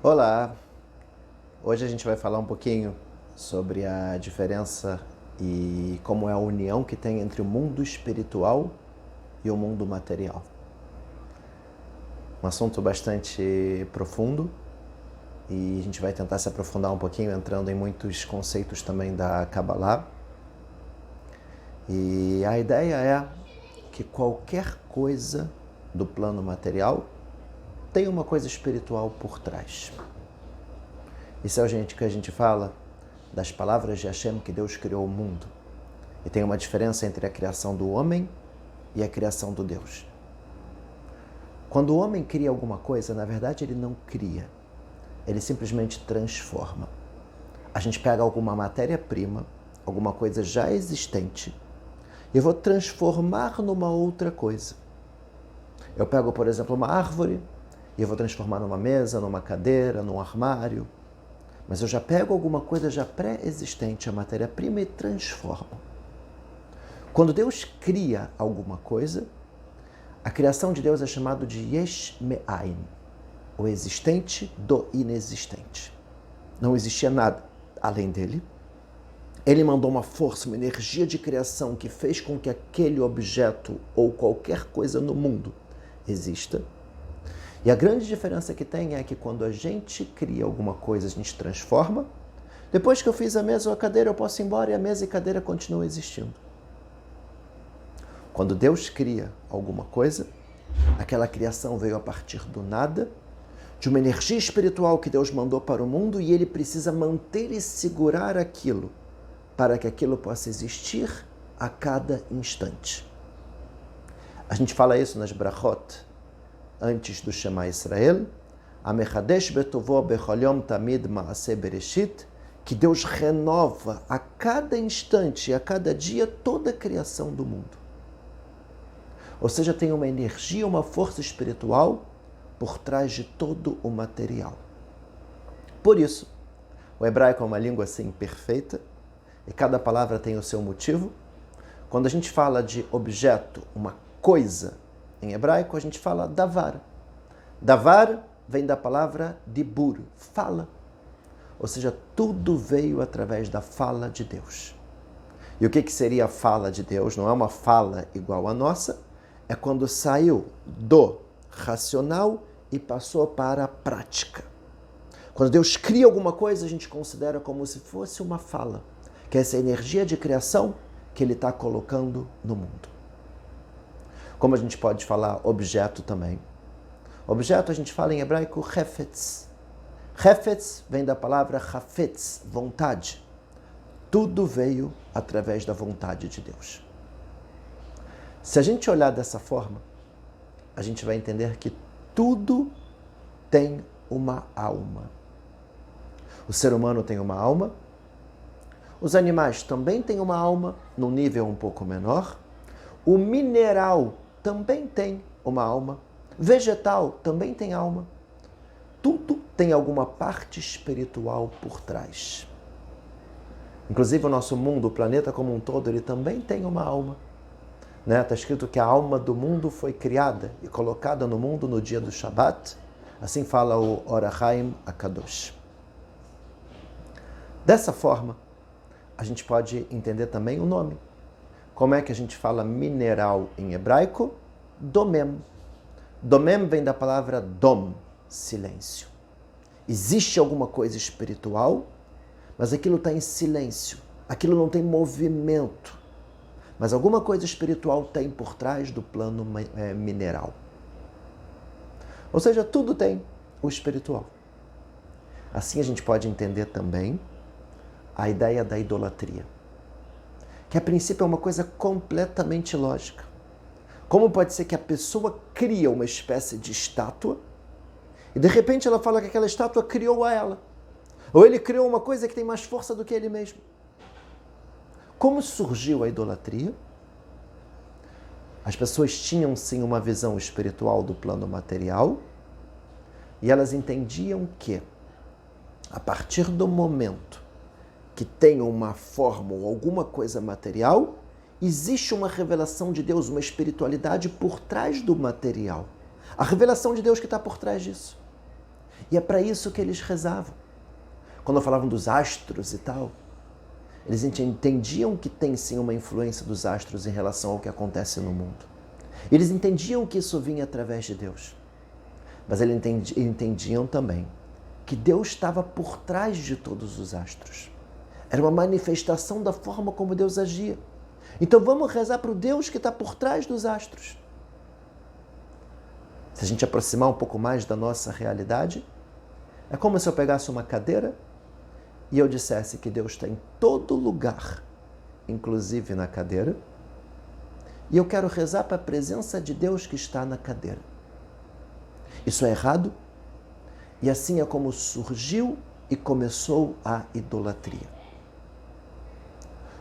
Olá! Hoje a gente vai falar um pouquinho sobre a diferença e como é a união que tem entre o mundo espiritual e o mundo material. Um assunto bastante profundo e a gente vai tentar se aprofundar um pouquinho entrando em muitos conceitos também da Kabbalah. E a ideia é que qualquer coisa do plano material tem uma coisa espiritual por trás. Isso é o que a gente fala das palavras de Hashem, que Deus criou o mundo. E tem uma diferença entre a criação do homem e a criação do Deus. Quando o homem cria alguma coisa, na verdade ele não cria. Ele simplesmente transforma. A gente pega alguma matéria-prima, alguma coisa já existente, e eu vou transformar numa outra coisa. Eu pego, por exemplo, uma árvore, e eu vou transformar numa mesa, numa cadeira, num armário. Mas eu já pego alguma coisa já pré-existente, a matéria-prima, e transformo. Quando Deus cria alguma coisa, a criação de Deus é chamada de Yesh Me'ain, o existente do inexistente. Não existia nada além dele. Ele mandou uma força, uma energia de criação que fez com que aquele objeto ou qualquer coisa no mundo exista. E a grande diferença que tem é que quando a gente cria alguma coisa, a gente transforma. Depois que eu fiz a mesa ou a cadeira, eu posso ir embora e a mesa e a cadeira continuam existindo. Quando Deus cria alguma coisa, aquela criação veio a partir do nada, de uma energia espiritual que Deus mandou para o mundo e ele precisa manter e segurar aquilo para que aquilo possa existir a cada instante. A gente fala isso nas brachot, antes do Shema Israel, Amechadesh betovó bechol yom tamid ma'aseh bereshit, que Deus renova a cada instante e a cada dia toda a criação do mundo. Ou seja, tem uma energia, uma força espiritual por trás de todo o material. Por isso, o hebraico é uma língua assim perfeita, e cada palavra tem o seu motivo. Quando a gente fala de objeto, uma coisa, em hebraico, a gente fala davar. Davar vem da palavra dibur, fala. Ou seja, tudo veio através da fala de Deus. E o que seria a fala de Deus? Não é uma fala igual à nossa, é quando saiu do racional e passou para a prática. Quando Deus cria alguma coisa, a gente considera como se fosse uma fala, que é essa energia de criação que Ele está colocando no mundo. Como a gente pode falar objeto também. Objeto a gente fala em hebraico hefetz. Hefetz vem da palavra hafetz, vontade. Tudo veio através da vontade de Deus. Se a gente olhar dessa forma, a gente vai entender que tudo tem uma alma. O ser humano tem uma alma, os animais também têm uma alma, num nível um pouco menor, o mineral também tem uma alma, vegetal também tem alma, tudo tem alguma parte espiritual por trás. Inclusive o nosso mundo, o planeta como um todo, ele também tem uma alma. Está escrito que a alma do mundo foi criada e colocada no mundo no dia do Shabat, assim fala o Or HaChaim HaKadosh. Dessa forma, a gente pode entender também o nome. Como é que a gente fala mineral em hebraico? Domem. Domem vem da palavra dom, silêncio. Existe alguma coisa espiritual, mas aquilo está em silêncio. Aquilo não tem movimento. Mas alguma coisa espiritual tem por trás do plano mineral. Ou seja, tudo tem o espiritual. Assim a gente pode entender também a ideia da idolatria, que a princípio é uma coisa completamente lógica. Como pode ser que a pessoa cria uma espécie de estátua e de repente ela fala que aquela estátua criou a ela? Ou ele criou uma coisa que tem mais força do que ele mesmo? Como surgiu a idolatria? As pessoas tinham sim uma visão espiritual do plano material e elas entendiam que, a partir do momento que tem uma forma ou alguma coisa material, existe uma revelação de Deus, uma espiritualidade por trás do material. A revelação de Deus que está por trás disso. E é para isso que eles rezavam. Quando falavam dos astros e tal, eles entendiam que tem sim uma influência dos astros em relação ao que acontece no mundo. Eles entendiam que isso vinha através de Deus. Mas eles entendiam também que Deus estava por trás de todos os astros. Era uma manifestação da forma como Deus agia. Então vamos rezar para o Deus que está por trás dos astros. Se a gente aproximar um pouco mais da nossa realidade, é como se eu pegasse uma cadeira e eu dissesse que Deus está em todo lugar, inclusive na cadeira, e eu quero rezar para a presença de Deus que está na cadeira. Isso é errado, e assim é como surgiu e começou a idolatria.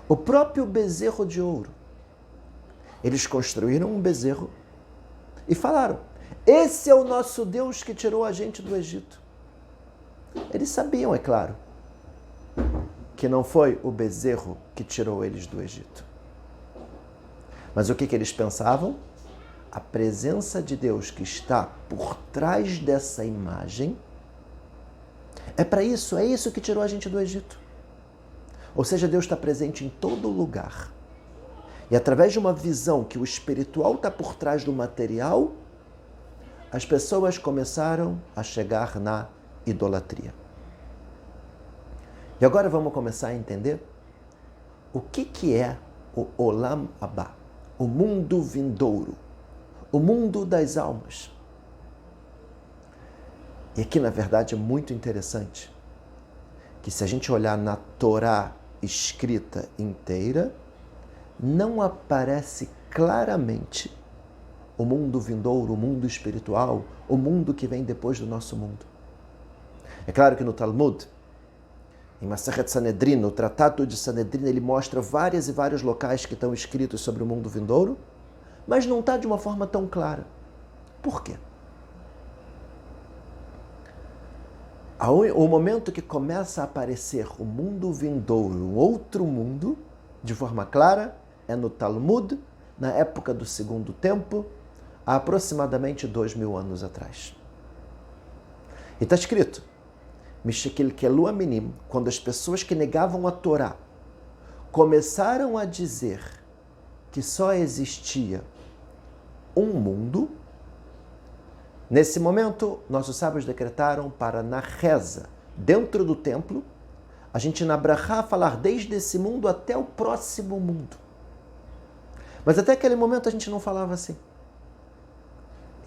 O próprio bezerro de ouro. Eles construíram um bezerro e falaram: esse é o nosso Deus que tirou a gente do Egito. Eles sabiam, é claro, que não foi o bezerro que tirou eles do Egito. Mas o que eles pensavam? A presença de Deus que está por trás dessa imagem é isso que tirou a gente do Egito. Ou seja, Deus está presente em todo lugar. E através de uma visão que o espiritual está por trás do material, as pessoas começaram a chegar na idolatria. E agora vamos começar a entender o que é o Olam Abá, o mundo vindouro, o mundo das almas. E aqui, na verdade, é muito interessante que se a gente olhar na Torá escrita inteira, não aparece claramente o mundo vindouro, o mundo espiritual, o mundo que vem depois do nosso mundo. É claro que no Talmud, em Masechet Sanedrin, no Tratado de Sanedrin, ele mostra vários e vários locais que estão escritos sobre o mundo vindouro, mas não está de uma forma tão clara. Por quê? O momento que começa a aparecer o mundo vindouro, um outro mundo, de forma clara, é no Talmud, na época do Segundo Templo, há aproximadamente 2000 anos atrás. E está escrito: Mishekilkelu Aminim, quando as pessoas que negavam a Torá começaram a dizer que só existia um mundo, nesse momento, nossos sábios decretaram para, na reza, dentro do templo, a gente na brachá falar desde esse mundo até o próximo mundo. Mas até aquele momento a gente não falava assim.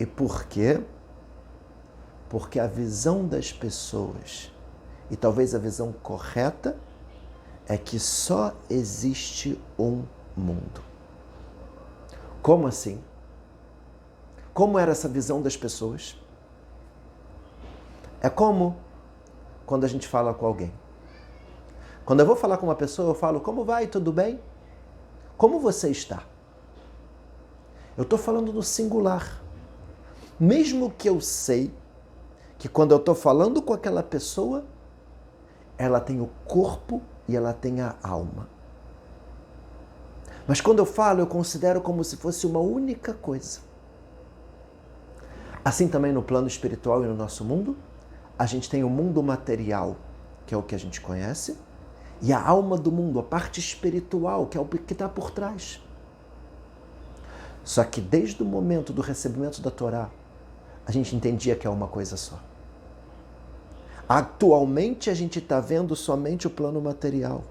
E por quê? Porque a visão das pessoas, e talvez a visão correta, é que só existe um mundo. Como assim? Como era essa visão das pessoas? É como quando a gente fala com alguém. Quando eu vou falar com uma pessoa, eu falo: como vai? Tudo bem? Como você está? Eu estou falando no singular. Mesmo que eu sei que quando eu estou falando com aquela pessoa, ela tem o corpo e ela tem a alma. Mas quando eu falo, eu considero como se fosse uma única coisa. Assim também no plano espiritual e no nosso mundo, a gente tem o mundo material, que é o que a gente conhece, e a alma do mundo, a parte espiritual, que é o que está por trás. Só que desde o momento do recebimento da Torá, a gente entendia que é uma coisa só. Atualmente a gente está vendo somente o plano material,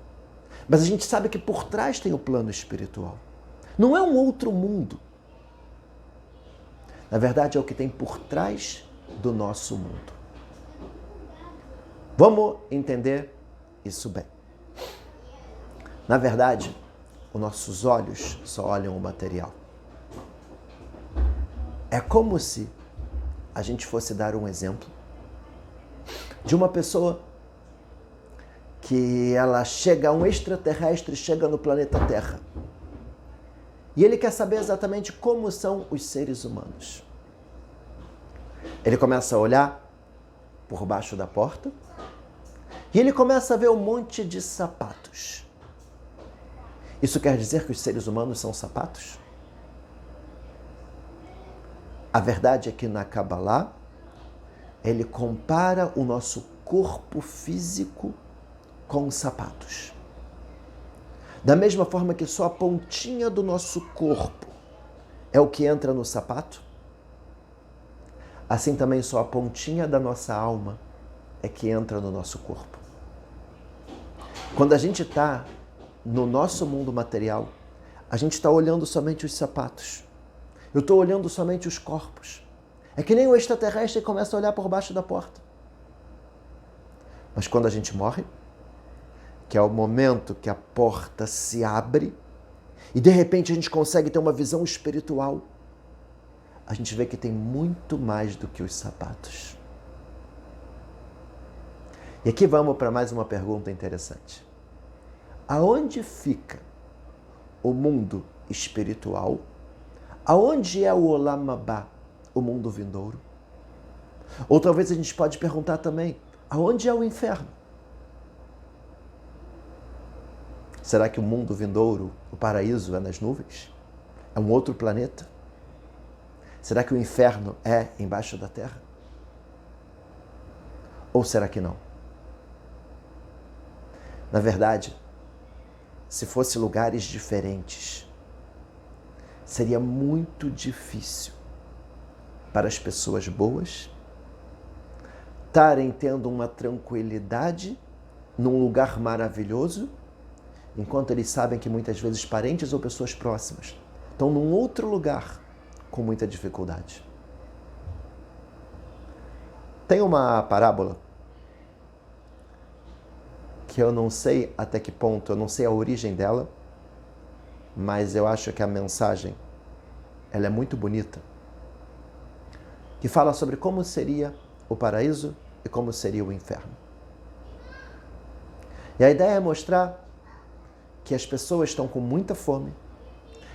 mas a gente sabe que por trás tem o plano espiritual. Não é um outro mundo. Na verdade, é o que tem por trás do nosso mundo. Vamos entender isso bem. Na verdade, os nossos olhos só olham o material. É como se a gente fosse dar um exemplo de uma pessoa que ela chega, um extraterrestre chega no planeta Terra. E ele quer saber exatamente como são os seres humanos. Ele começa a olhar por baixo da porta e ele começa a ver um monte de sapatos. Isso quer dizer que os seres humanos são sapatos? A verdade é que na Kabbalah, Ele compara o nosso corpo físico com sapatos. Da mesma forma que só a pontinha do nosso corpo é o que entra no sapato, assim também só a pontinha da nossa alma é que entra no nosso corpo. Quando a gente está no nosso mundo material, a gente está olhando somente os sapatos. Eu estou olhando somente os corpos. É que nem o extraterrestre começa a olhar por baixo da porta. Mas quando a gente morre, que é o momento que a porta se abre e de repente a gente consegue ter uma visão espiritual, a gente vê que tem muito mais do que os sapatos. E aqui vamos para mais uma pergunta interessante. Aonde fica o mundo espiritual? Aonde é o Olam Abá, o mundo vindouro? Ou talvez a gente pode perguntar também, aonde é o inferno? Será que o mundo vindouro, o paraíso, é nas nuvens? É um outro planeta? Será que o inferno é embaixo da terra? Ou será que não? Na verdade, se fossem lugares diferentes, seria muito difícil para as pessoas boas estarem tendo uma tranquilidade num lugar maravilhoso, enquanto eles sabem que muitas vezes parentes ou pessoas próximas estão num outro lugar com muita dificuldade. Tem uma parábola que eu não sei até que ponto, eu não sei a origem dela, mas eu acho que a mensagem ela é muito bonita, que fala sobre como seria o paraíso e como seria o inferno. E a ideia é mostrar que as pessoas estão com muita fome,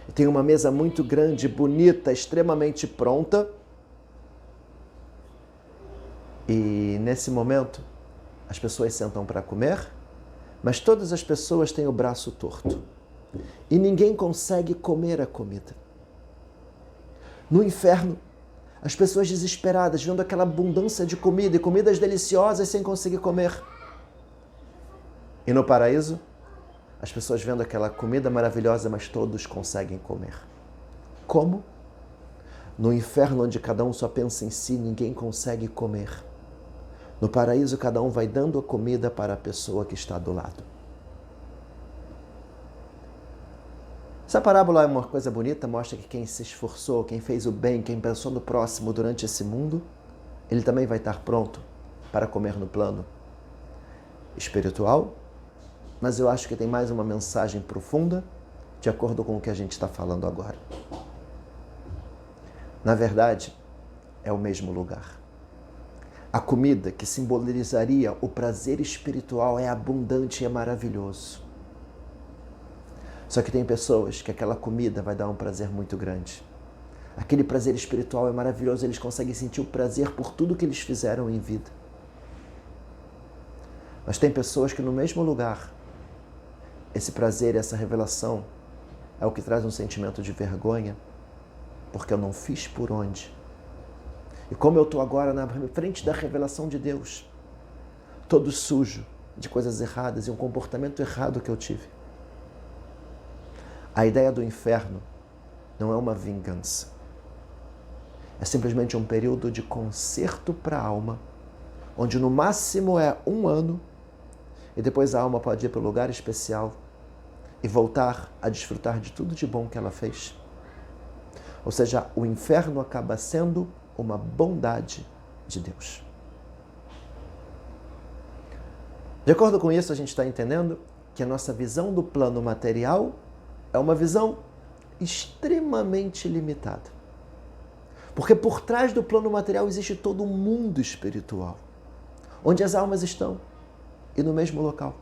e tem uma mesa muito grande, bonita, extremamente pronta, e nesse momento as pessoas sentam para comer, mas todas as pessoas têm o braço torto e ninguém consegue comer a comida. No inferno, as pessoas desesperadas, vendo aquela abundância de comida e comidas deliciosas sem conseguir comer. E no paraíso, as pessoas vendo aquela comida maravilhosa, mas todos conseguem comer. Como? No inferno, onde cada um só pensa em si, ninguém consegue comer. No paraíso, cada um vai dando a comida para a pessoa que está do lado. Essa parábola é uma coisa bonita, mostra que quem se esforçou, quem fez o bem, quem pensou no próximo durante esse mundo, ele também vai estar pronto para comer no plano espiritual, mas eu acho que tem mais uma mensagem profunda, de acordo com o que a gente está falando agora. Na verdade, é o mesmo lugar. A comida que simbolizaria o prazer espiritual é abundante e é maravilhoso. Só que tem pessoas que aquela comida vai dar um prazer muito grande. Aquele prazer espiritual é maravilhoso, eles conseguem sentir o prazer por tudo que eles fizeram em vida. Mas tem pessoas que no mesmo lugar, esse prazer, essa revelação, é o que traz um sentimento de vergonha, porque eu não fiz por onde. E como eu estou agora na frente da revelação de Deus, todo sujo de coisas erradas e um comportamento errado que eu tive. A ideia do inferno não é uma vingança. É simplesmente um período de conserto para a alma, onde no máximo é 1 ano, e depois a alma pode ir para um lugar especial e voltar a desfrutar de tudo de bom que ela fez. Ou seja, o inferno acaba sendo uma bondade de Deus. De acordo com isso, a gente está entendendo que a nossa visão do plano material é uma visão extremamente limitada. Porque por trás do plano material existe todo um mundo espiritual, onde as almas estão e no mesmo local.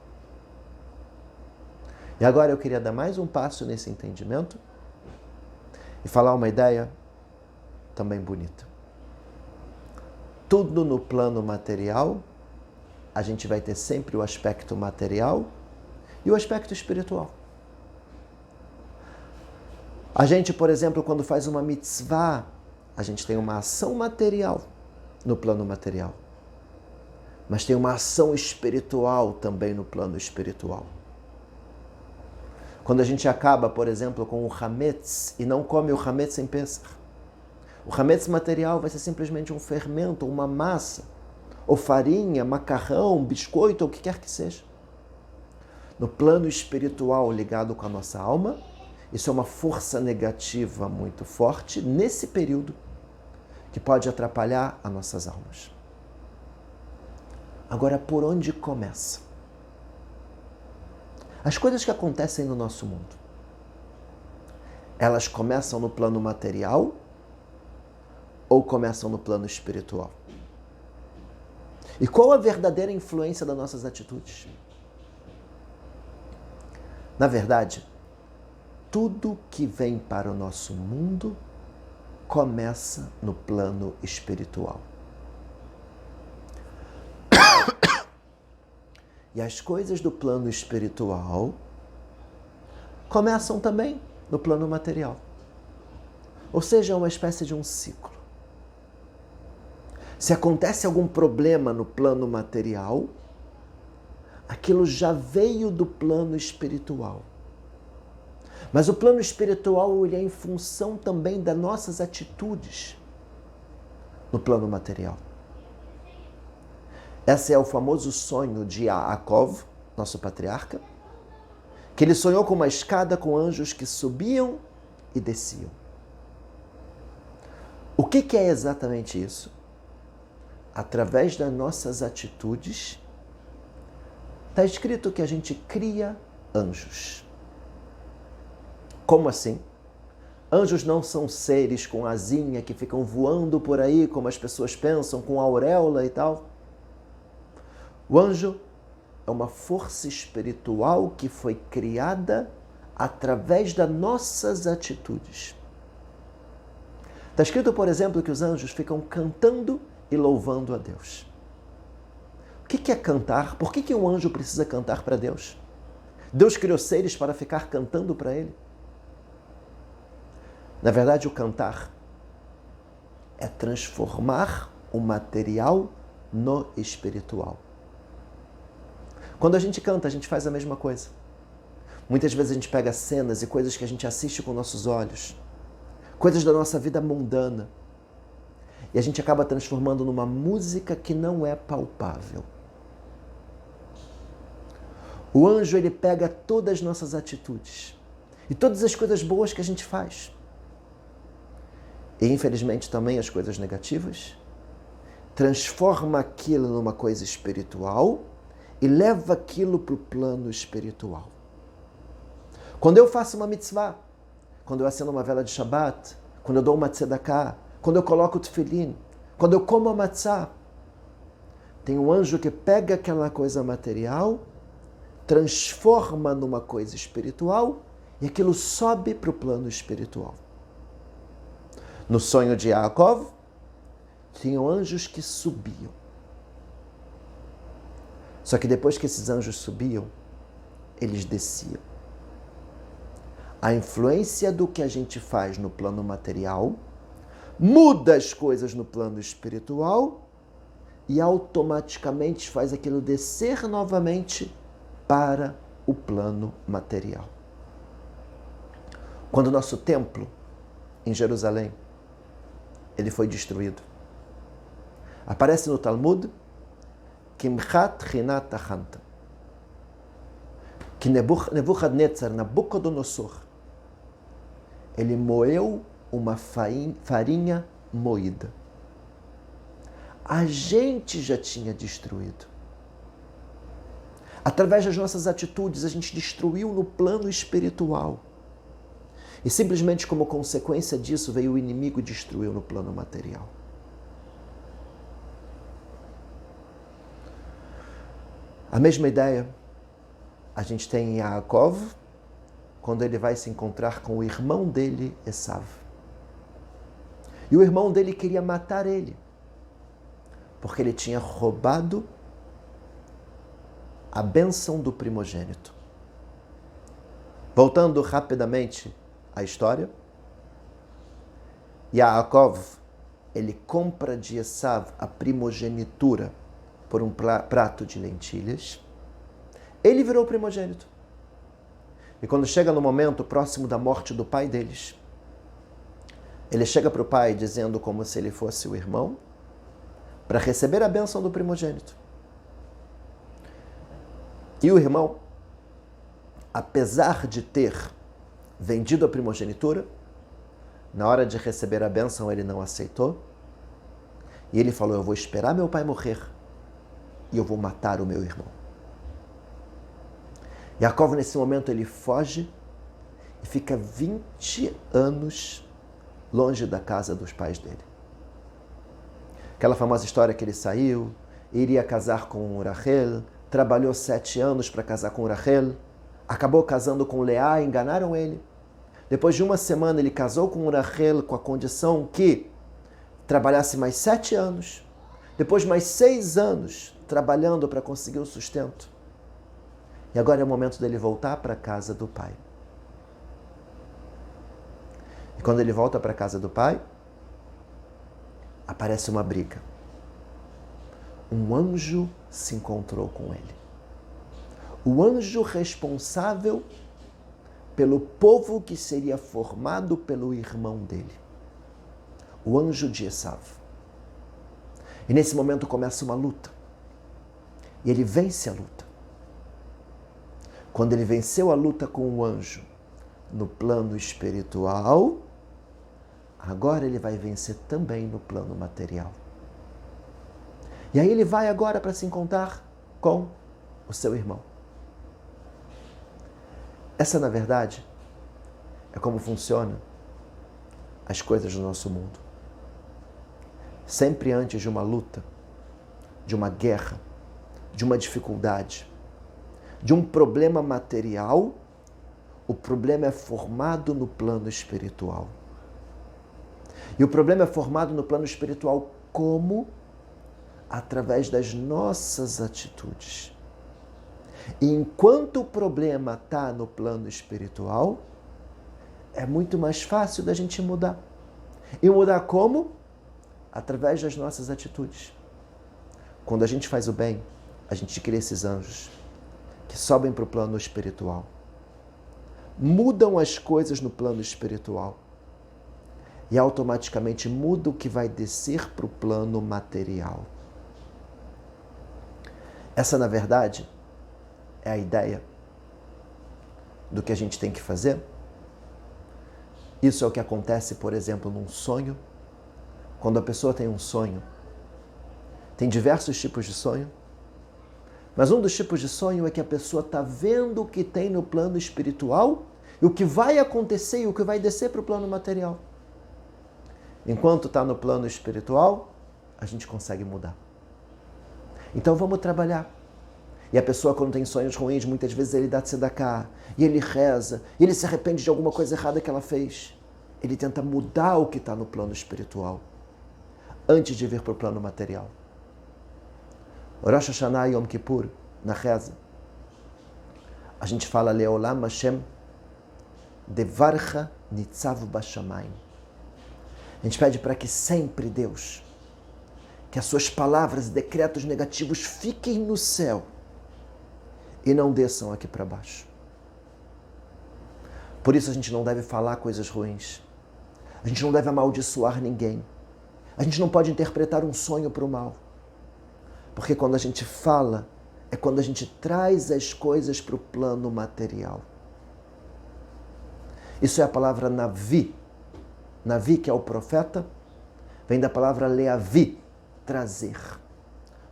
E agora eu queria dar mais um passo nesse entendimento e falar uma ideia também bonita. Tudo no plano material, a gente vai ter sempre o aspecto material e o aspecto espiritual. A gente, por exemplo, quando faz uma mitzvah, a gente tem uma ação material no plano material, mas tem uma ação espiritual também no plano espiritual. Quando a gente acaba, por exemplo, com o Hametz e não come o Hametz em Pesach, o Hametz material vai ser simplesmente um fermento, uma massa, ou farinha, macarrão, biscoito, ou o que quer que seja. No plano espiritual ligado com a nossa alma, isso é uma força negativa muito forte nesse período que pode atrapalhar as nossas almas. Agora, por onde começa? As coisas que acontecem no nosso mundo, elas começam no plano material ou começam no plano espiritual? E qual a verdadeira influência das nossas atitudes? Na verdade, tudo que vem para o nosso mundo começa no plano espiritual. E as coisas do plano espiritual começam também no plano material. Ou seja, é uma espécie de um ciclo. Se acontece algum problema no plano material, aquilo já veio do plano espiritual. Mas o plano espiritual ele é em função também das nossas atitudes no plano material. Esse é o famoso sonho de Yaakov, nosso patriarca, que ele sonhou com uma escada com anjos que subiam e desciam. O que é exatamente isso? Através das nossas atitudes, está escrito que a gente cria anjos. Como assim? Anjos não são seres com asinha que ficam voando por aí, como as pessoas pensam, com auréola e tal. O anjo é uma força espiritual que foi criada através das nossas atitudes. Está escrito, por exemplo, que os anjos ficam cantando e louvando a Deus. O que é cantar? Por que um anjo precisa cantar para Deus? Deus criou seres para ficar cantando para Ele? Na verdade, o cantar é transformar o material no espiritual. Quando a gente canta, a gente faz a mesma coisa. Muitas vezes a gente pega cenas e coisas que a gente assiste com nossos olhos, coisas da nossa vida mundana, e a gente acaba transformando numa música que não é palpável. O anjo, ele pega todas as nossas atitudes e todas as coisas boas que a gente faz, e infelizmente também as coisas negativas, transforma aquilo numa coisa espiritual e leva aquilo para o plano espiritual. Quando eu faço uma mitzvah, quando eu acendo uma vela de Shabbat, quando eu dou uma tzedakah, quando eu coloco o tefilim, quando eu como a matzah, tem um anjo que pega aquela coisa material, transforma numa coisa espiritual e aquilo sobe para o plano espiritual. No sonho de Yaakov, tinham anjos que subiam. Só que depois que esses anjos subiam, eles desciam. A influência do que a gente faz no plano material muda as coisas no plano espiritual e automaticamente faz aquilo descer novamente para o plano material. Quando o nosso templo em Jerusalém ele foi destruído, aparece no Talmud Kimchat Rinat Achanta, que Nebuchadnezzar, Nabucodonosor, ele moeu uma farinha moída. A gente já tinha destruído. Através das nossas atitudes, a gente destruiu no plano espiritual. E simplesmente como consequência disso, veio o inimigo e destruiu no plano material. A mesma ideia a gente tem em Yaakov, quando ele vai se encontrar com o irmão dele, Esav. E o irmão dele queria matar ele, porque ele tinha roubado a bênção do primogênito. Voltando rapidamente à história, Yaakov ele compra de Esav a primogenitura por um prato de lentilhas, ele virou primogênito. E quando chega no momento próximo da morte do pai deles, ele chega para o pai dizendo como se ele fosse o irmão, para receber a bênção do primogênito. E o irmão, apesar de ter vendido a primogenitura, na hora de receber a bênção ele não aceitou. E ele falou, eu vou esperar meu pai morrer e eu vou matar o meu irmão. Yaakov, nesse momento, ele foge e fica 20 anos longe da casa dos pais dele. Aquela famosa história que ele saiu, iria casar com Rachel, trabalhou 7 anos para casar com Rachel, acabou casando com Leá, enganaram ele. Depois de 1 semana, ele casou com Rachel com a condição que trabalhasse mais 7 anos, depois mais 6 anos trabalhando para conseguir o sustento. E agora é o momento dele voltar para a casa do pai. E quando ele volta para a casa do pai, aparece uma briga. Um anjo se encontrou com ele. O anjo responsável pelo povo que seria formado pelo irmão dele. O anjo de Esav. E nesse momento começa uma luta. E ele vence a luta. Quando ele venceu a luta com o anjo no plano espiritual, agora ele vai vencer também no plano material. E aí ele vai agora para se encontrar com o seu irmão. Essa, na verdade, é como funcionam as coisas do nosso mundo. Sempre antes de uma luta, de uma guerra, de uma dificuldade, de um problema material, o problema é formado no plano espiritual. E o problema é formado no plano espiritual como? Através das nossas atitudes. E enquanto o problema está no plano espiritual, é muito mais fácil da gente mudar. E mudar como? Através das nossas atitudes. Quando a gente faz o bem, a gente cria esses anjos que sobem para o plano espiritual. Mudam as coisas no plano espiritual. E automaticamente muda o que vai descer para o plano material. Essa, na verdade, é a ideia do que a gente tem que fazer. Isso é o que acontece, por exemplo, num sonho. Quando a pessoa tem um sonho, tem diversos tipos de sonho, mas um dos tipos de sonho é que a pessoa está vendo o que tem no plano espiritual e o que vai acontecer e o que vai descer para o plano material. Enquanto está no plano espiritual, a gente consegue mudar. Então vamos trabalhar. E a pessoa, quando tem sonhos ruins, muitas vezes ele dá tzedakah, e ele reza, e ele se arrepende de alguma coisa errada que ela fez. Ele tenta mudar o que está no plano espiritual, antes de vir para o plano material. Rosh Hashanah e Yom Kippur, na reza, a gente fala Leolam Hashem Devarcha Nitzav Bashamayim. A gente pede para que sempre, Deus, que as suas palavras e decretos negativos fiquem no céu e não desçam aqui para baixo. Por isso a gente não deve falar coisas ruins. A gente não deve amaldiçoar ninguém. A gente não pode interpretar um sonho para o mal. Porque quando a gente fala, é quando a gente traz as coisas para o plano material. Isso é a palavra Navi. Navi, que é o profeta, vem da palavra Leavi, trazer.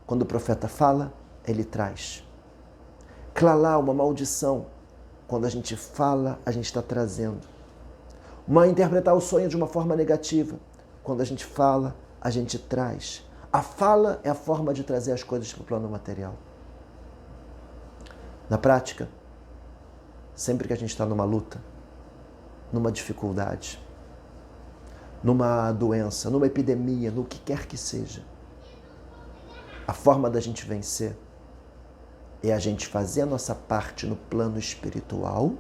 Quando o profeta fala, ele traz. Clalá, uma maldição. Quando a gente fala, a gente está trazendo. Interpretar o sonho de uma forma negativa. Quando a gente fala, a gente traz. A fala é a forma de trazer as coisas para o plano material. Na prática, sempre que a gente está numa luta, numa dificuldade, numa doença, numa epidemia, no que quer que seja, a forma da gente vencer é a gente fazer a nossa parte no plano espiritual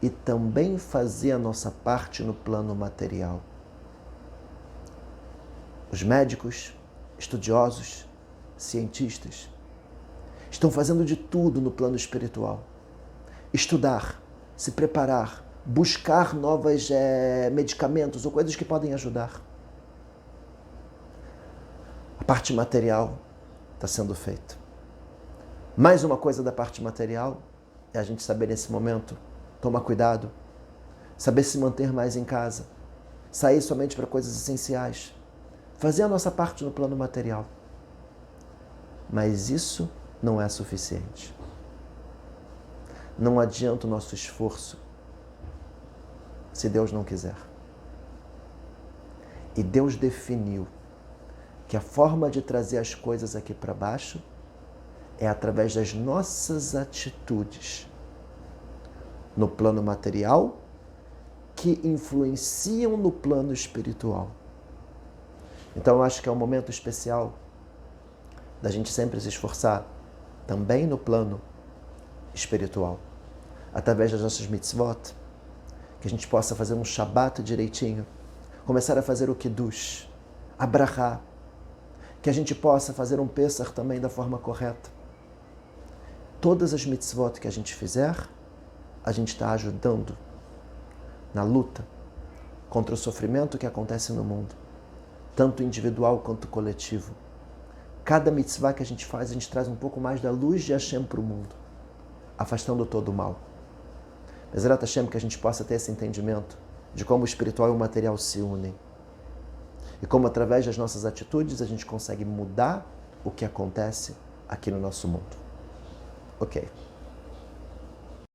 e também fazer a nossa parte no plano material. Os médicos, estudiosos, cientistas, estão fazendo de tudo no plano espiritual. Estudar, se preparar, buscar novos medicamentos ou coisas que podem ajudar. A parte material está sendo feita. Mais uma coisa da parte material é a gente saber nesse momento tomar cuidado, saber se manter mais em casa, sair somente para coisas essenciais, fazer a nossa parte no plano material. Mas isso não é suficiente. Não adianta o nosso esforço se Deus não quiser. E Deus definiu que a forma de trazer as coisas aqui para baixo é através das nossas atitudes no plano material que influenciam no plano espiritual. Então eu acho que é um momento especial da gente sempre se esforçar também no plano espiritual, através das nossas mitzvot, que a gente possa fazer um Shabbat direitinho, começar a fazer o Kiddush, a Brachá, que a gente possa fazer um Pessach também da forma correta. Todas as mitzvot que a gente fizer, a gente está ajudando na luta contra o sofrimento que acontece no mundo, tanto individual quanto coletivo. Cada mitzvah que a gente faz, a gente traz um pouco mais da luz de Hashem para o mundo, afastando todo o mal. Bezerrat Hashem, que a gente possa ter esse entendimento de como o espiritual e o material se unem. E como através das nossas atitudes a gente consegue mudar o que acontece aqui no nosso mundo. Ok.